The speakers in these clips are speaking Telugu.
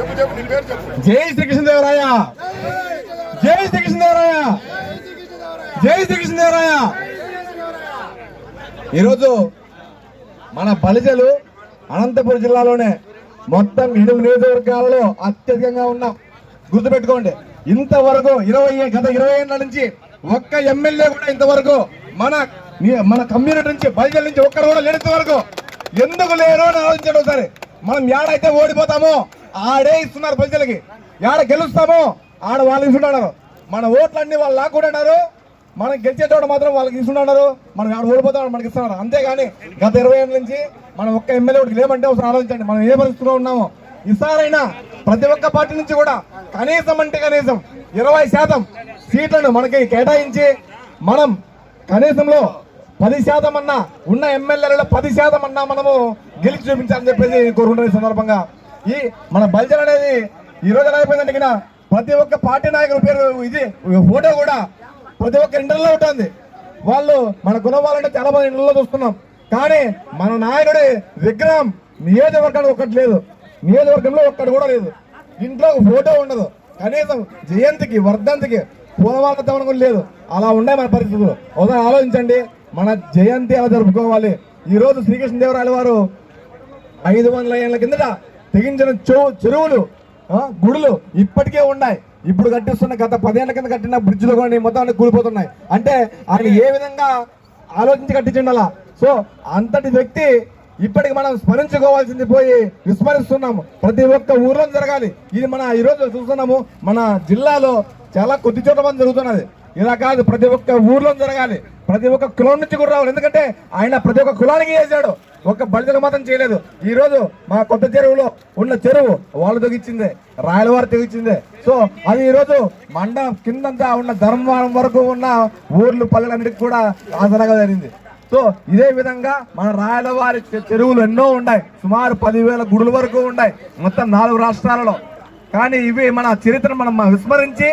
జై శ్రీకృష్ణదేవరాయ, జై శ్రీకృష్ణదేవరాయ, జై శ్రీకృష్ణదేవరాయ. ఈరోజు మన బలిజలు అనంతపురం జిల్లాలోనే మొత్తం 7 నియోజకవర్గాలలో అత్యధికంగా ఉన్నాం. గుర్తుపెట్టుకోండి, ఇంతవరకు గత 20 ఏళ్ల నుంచి ఒక్క ఎమ్మెల్యే కూడా ఇంతవరకు మన కమ్యూనిటీ నుంచి బలిజల నుంచి ఒక్కరు కూడా లేనంత వరకు ఎందుకు లేరు అని ఆలోచించండి ఒకసారి. మనం ఏడైతే ఓడిపోతామో ఆడే ఇస్తున్నారు బలిజలకి, ఏడ గెలుస్తామో ఆడ వాళ్ళకి ఇస్తున్నారు. మన ఓట్లన్నీ వాళ్ళు లాక్కుంటున్నారు, మనం గెలిచేటోడు మాత్రం వాళ్ళకి ఇస్తున్నారు. మనం ఏడ ఓడిపోతాం మనకి ఇస్తున్నారు. అంతేగాని గత 20 ఏళ్ళ నుంచి మనం ఒక్క ఎమ్మెల్యే ఒకటి లేమంటే ఒకసారి ఆలోచించండి మనం ఏ పరిస్థితిలో ఉన్నామో. ఈసారైనా ప్రతి ఒక్క పార్టీ నుంచి కూడా కనీసం 20% సీట్లను మనకి కేటాయించి మనం కనీసంలో 10% అన్నా ఉన్న ఎమ్మెల్యేలలో 10% అన్నా మనము గెలిచి చూపించాలని చెప్పేసి కోరుకుంటున్న ఈ సందర్భంగా. ఈ మన బలిజలు అనేది ఈ రోజు ఎలా అయిపోయిందంటే ప్రతి ఒక్క పార్టీ నాయకుల పేరు ఇది ఫోటో కూడా ప్రతి ఒక్క ఇంటర్లో ఉంటుంది. వాళ్ళు మన గుణవాలంటే చాలా మంది ఇంట్లో చూస్తున్నాం, కానీ మన నాయకుడి విగ్రహం నియోజకవర్గానికి ఒక్కటి లేదు, నియోజకవర్గంలో ఒక్కటి కూడా లేదు. ఇంట్లో ఫోటో ఉండదు, కనీసం జయంతికి వర్ధంతికి పూలమాల కూడా లేదు. అలా ఉండే మన పరిస్థితులు. ఒకసారి ఆలోచించండి, మన జయంతి ఎలా జరుపుకోవాలి. ఈ రోజు శ్రీకృష్ణదేవరాయల వారు 500 ఏళ్ల కిందట తెగించిన చెరువులు గుడులు ఇప్పటికే ఉన్నాయి. ఇప్పుడు కట్టిస్తున్న గత 10 ఏళ్ల కింద కట్టిన బ్రిడ్జ్లు కానీ మొత్తం కూలిపోతున్నాయి. అంటే ఆయన ఏ విధంగా ఆలోచించి కట్టించిండాలా. సో అంతటి వ్యక్తి ఇప్పటికి మనం స్మరించుకోవాల్సింది పోయి విస్మరిస్తున్నాము. ప్రతి ఒక్క ఊర్లో జరగాలి. ఇది మన ఈ రోజు చూస్తున్నాము, మన జిల్లాలో చాలా కొద్ది చోట్ల మంది జరుగుతున్నది. ఇలా కాదు, ప్రతి ఒక్క ఊర్లో జరగాలి. ప్రతి ఒక్క కులం నుంచి కూడా రావాలి. ఎందుకంటే ఆయన ప్రతి ఒక్క కులానికి చేశాడు, ఒక్క బలిజలు మాత్రం చేయలేదు. ఈ రోజు మా కొత్త చెరువులో ఉన్న చెరువు వాళ్ళు తెగించిందే, రాయలవారు తెగించిందే. సో అది ఈ రోజు మండలం కిందంతా ఉన్న ధర్మవరం వరకు ఉన్న ఊర్లు పల్లెలన్నిటికీ కూడా ఆసరాగా జరిగింది. సో ఇదే విధంగా మన రాయలవారి చెరువులు ఎన్నో ఉన్నాయి, సుమారు 10,000 గుడుల వరకు ఉన్నాయి మొత్తం 4 రాష్ట్రాలలో. కానీ ఇవి మన చరిత్రను మనం విస్మరించి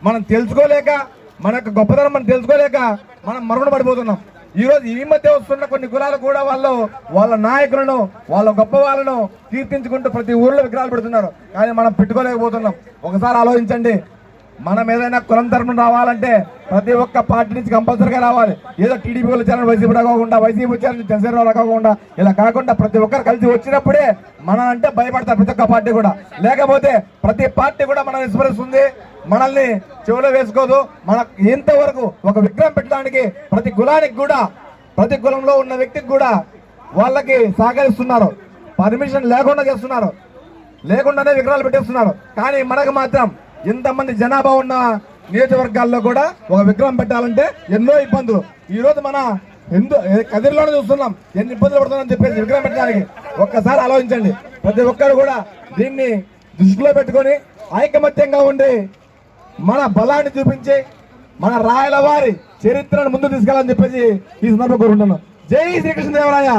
మనం తెలుసుకోలేక, మన యొక్క గొప్పతనం మనం తెలుసుకోలేక మనం మరుగున పడిపోతున్నాం. ఈ రోజు ఈ మధ్య వస్తున్న కొన్ని కులాలు కూడా వాళ్ళ నాయకులను, వాళ్ళ గొప్ప వాళ్ళను కీర్తించుకుంటూ ప్రతి ఊర్లో విగ్రహాలు పెడుతున్నారు, కానీ మనం పెట్టుకోలేకపోతున్నాం. ఒకసారి ఆలోచించండి, మనం ఏదైనా కులం తరపున రావాలంటే ప్రతి ఒక్క పార్టీ నుంచి కంపల్సరీగా రావాలి. ఏదో టీడీపీ వచ్చారని వైసీపీ కాకుండా, వైసీపీ వచ్చారని జనసేన కాకుండా, ఇలా కాకుండా ప్రతి ఒక్కరు కలిసి వచ్చినప్పుడే మన అంటే భయపడతారు ప్రతి ఒక్క పార్టీ కూడా. లేకపోతే ప్రతి పార్టీ కూడా మనం విస్మరిస్తుంది, మనల్ని చెవులో వేసుకోదు. మన ఇంతవరకు ఒక విగ్రహం పెట్టడానికి ప్రతి కులానికి కూడా, ప్రతి కులంలో ఉన్న వ్యక్తికి కూడా వాళ్ళకి సహకరిస్తున్నారు, పర్మిషన్ లేకుండా చేస్తున్నారు, లేకుండానే విగ్రహాలు పెట్టేస్తున్నారు. కానీ మనకు మాత్రం ఇంతమంది జనాభా ఉన్న నియోజకవర్గాల్లో కూడా ఒక విగ్రహం పెట్టాలంటే ఎన్నో ఇబ్బందులు. ఈ రోజు మన కదిరిలోనే చూస్తున్నాం ఎన్ని ఇబ్బందులు పడుతున్నాయని చెప్పేసి విగ్రహం పెట్టడానికి. ఒక్కసారి ఆలోచించండి, ప్రతి ఒక్కరు కూడా దీన్ని దృష్టిలో పెట్టుకొని ఐకమత్యంగా ఉండి మన బలాన్ని చూపించి మన రాయలవారి చరిత్రను ముందు తీసుకెళ్ళాలని చెప్పేసి ఈ సందర్భంగా కోరుకుంటున్నాను. జై శ్రీకృష్ణదేవరాయ.